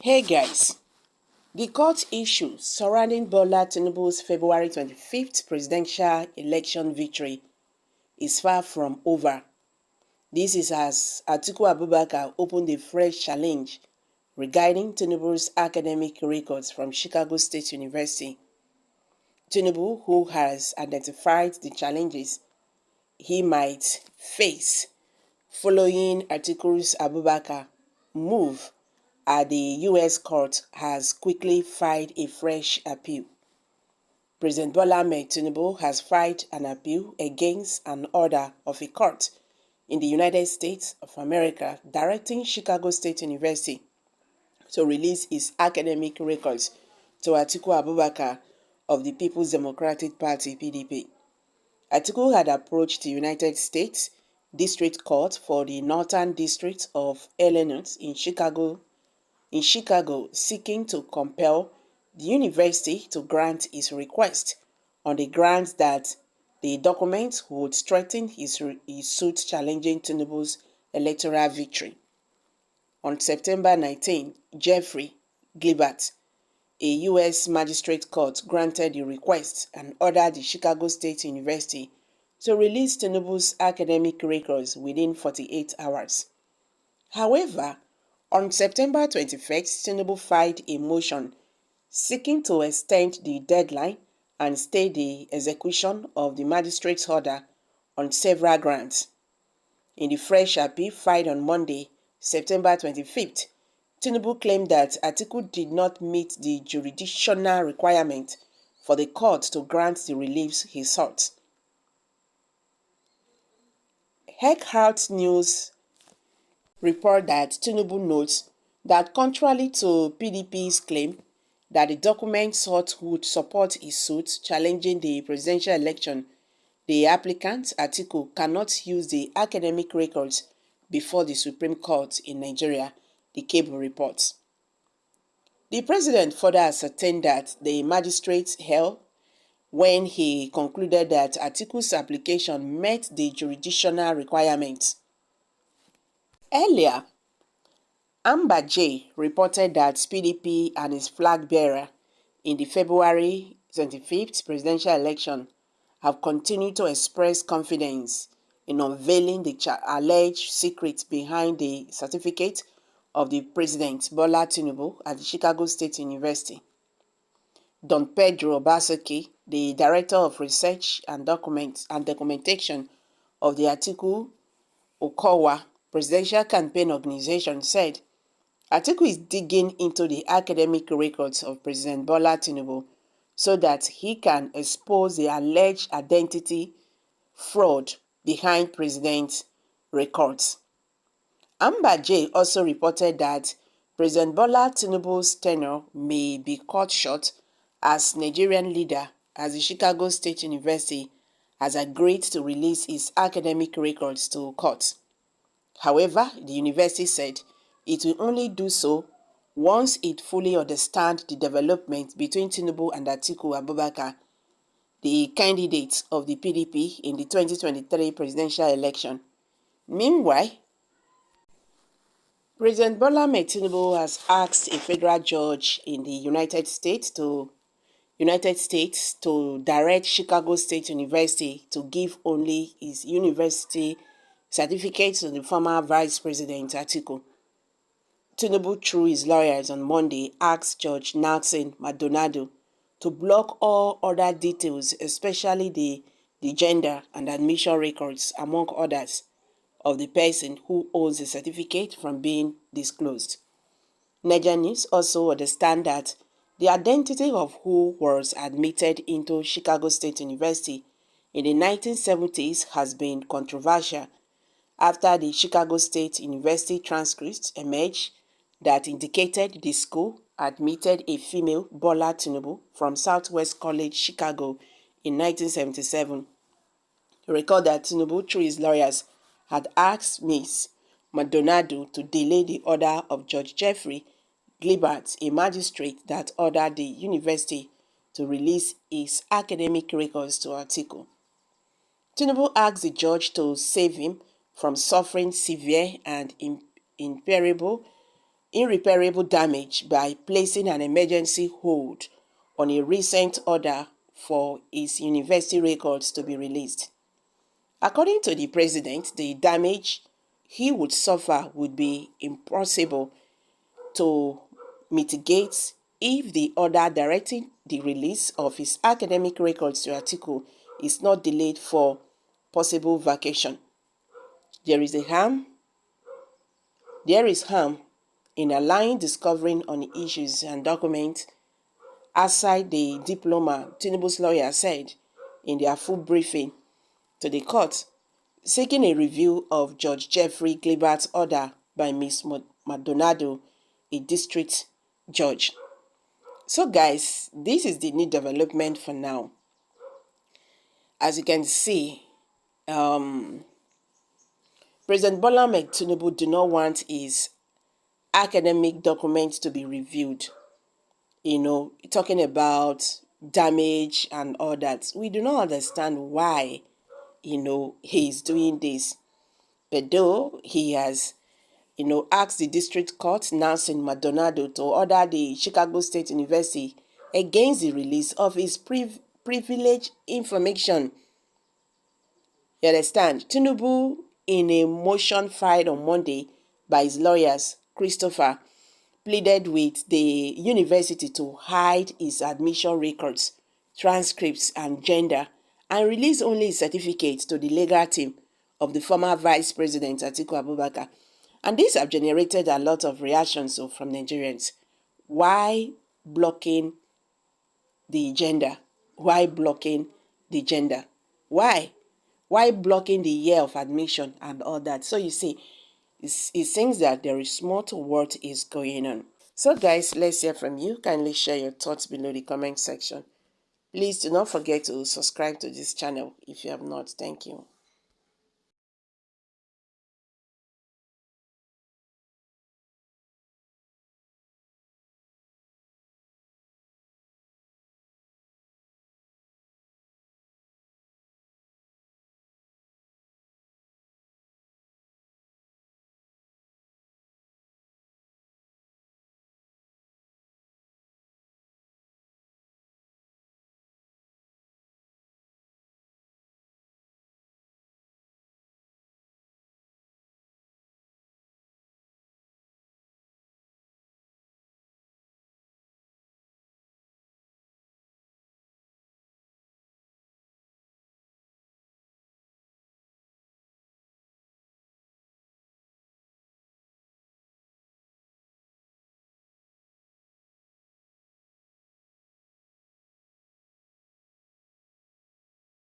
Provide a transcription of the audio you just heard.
Hey guys, the court issue surrounding Bola Tinubu's February 25th presidential election victory is far from over. This is as Atiku Abubakar opened a fresh challenge regarding Tinubu's academic records from Chicago State University. Tinubu, who has identified the challenges he might face following Atiku's Abubakar move at the U.S. court, has quickly filed a fresh appeal. President Bola Tinubu has filed an appeal against an order of a court in the United States of America directing Chicago State University to release his academic records to Atiku Abubakar of the People's Democratic Party (PDP). Atiku had approached the United States District Court for the Northern District of Illinois in Chicago, seeking to compel the university to grant his request on the grounds that the document would strengthen his suit challenging Tinubu's electoral victory. On September 19, Jeffrey Gilbert, a U.S. magistrate court, granted the request and ordered the Chicago State University to release Tinubu's academic records within 48 hours. However, on September 21st, Tinubu filed a motion seeking to extend the deadline and stay the execution of the magistrate's order on several grounds. In the fresh appeal filed on Monday, September 25th, Tinubu claimed that Atiku did not meet the jurisdictional requirement for the court to grant the reliefs he sought. Heart News report that Tinubu notes that contrary to PDP's claim that the document sought would support his suit challenging the presidential election, the applicant, Atiku, cannot use the academic records before the Supreme Court in Nigeria, the Cable reports. The president further ascertained that the magistrate held when he concluded that Atiku's application met the jurisdictional requirements. Earlier, Amber J reported that PDP and his flag bearer in the February 25th presidential election have continued to express confidence in unveiling the alleged secrets behind the certificate of the President Bola Tinubu at the Chicago State University. Don Pedro Obaseki, the Director of Research and Documentation of the Atiku Okowa Presidential Campaign Organization, said Atiku is digging into the academic records of President Bola Tinubu so that he can expose the alleged identity fraud behind President's records. Amber J also reported that President Bola Tinubu's tenure may be cut short as Nigerian leader, as the Chicago State University has agreed to release its academic records to court. However, the university said it will only do so once it fully understands the development between Tinubu and Atiku Abubakar, the candidates of the PDP in the 2023 presidential election. Meanwhile, President Bola Tinubu has asked a federal judge in the United States to direct Chicago State University to give only his university certificate to the former Vice President Atiku. Tinubu, through his lawyers on Monday, asked Judge Nelson Maldonado to block all other details, especially the gender and admission records, among others, of the person who owns the certificate from being disclosed. Niger News also understand that the identity of who was admitted into Chicago State University in the 1970s has been controversial after the Chicago State University transcripts emerged that indicated the school admitted a female, Bola Tinubu, from Southwest College, Chicago in 1977. Recall that Tinubu, through his lawyers, had asked Ms. Maldonado to delay the order of Judge Jeffrey Gilbert, a magistrate that ordered the university to release his academic records to Atiku. Tinubu asked the judge to save him from suffering severe and irreparable irreparable damage by placing an emergency hold on a recent order for his university records to be released. According to the president, the damage he would suffer would be impossible to mitigate if the order directing the release of his academic records to Atiku is not delayed for possible vacation. There is harm in allowing discovering on issues and documents outside the diploma, Tinubu's lawyer said in their full briefing to the court, seeking a review of Judge Jeffrey Glibert's order by Ms. Maldonado, a district judge. So guys, this is the new development for now. As you can see, President Bola Ahmed Tinubu do not want his academic documents to be reviewed. Talking about damage and all that. We do not understand why, he is doing this. But though he has, asked the district court, Nelson Maldonado, to order the Chicago State University against the release of his privileged information. You understand? Tinubu, in a motion filed on Monday by his lawyers, Christopher, pleaded with the university to hide his admission records, transcripts, and gender, and release only his certificate to the legal team of the former Vice President Atiku Abubakar. And these have generated a lot of reactions from Nigerians. Why blocking the gender? Why blocking the gender? Why? Why blocking the year of admission and all that? So you see, it seems that there is more to what is going on. So guys, let's hear from you. Kindly share your thoughts below the comment section. Please do not forget to subscribe to this channel if you have not. Thank you.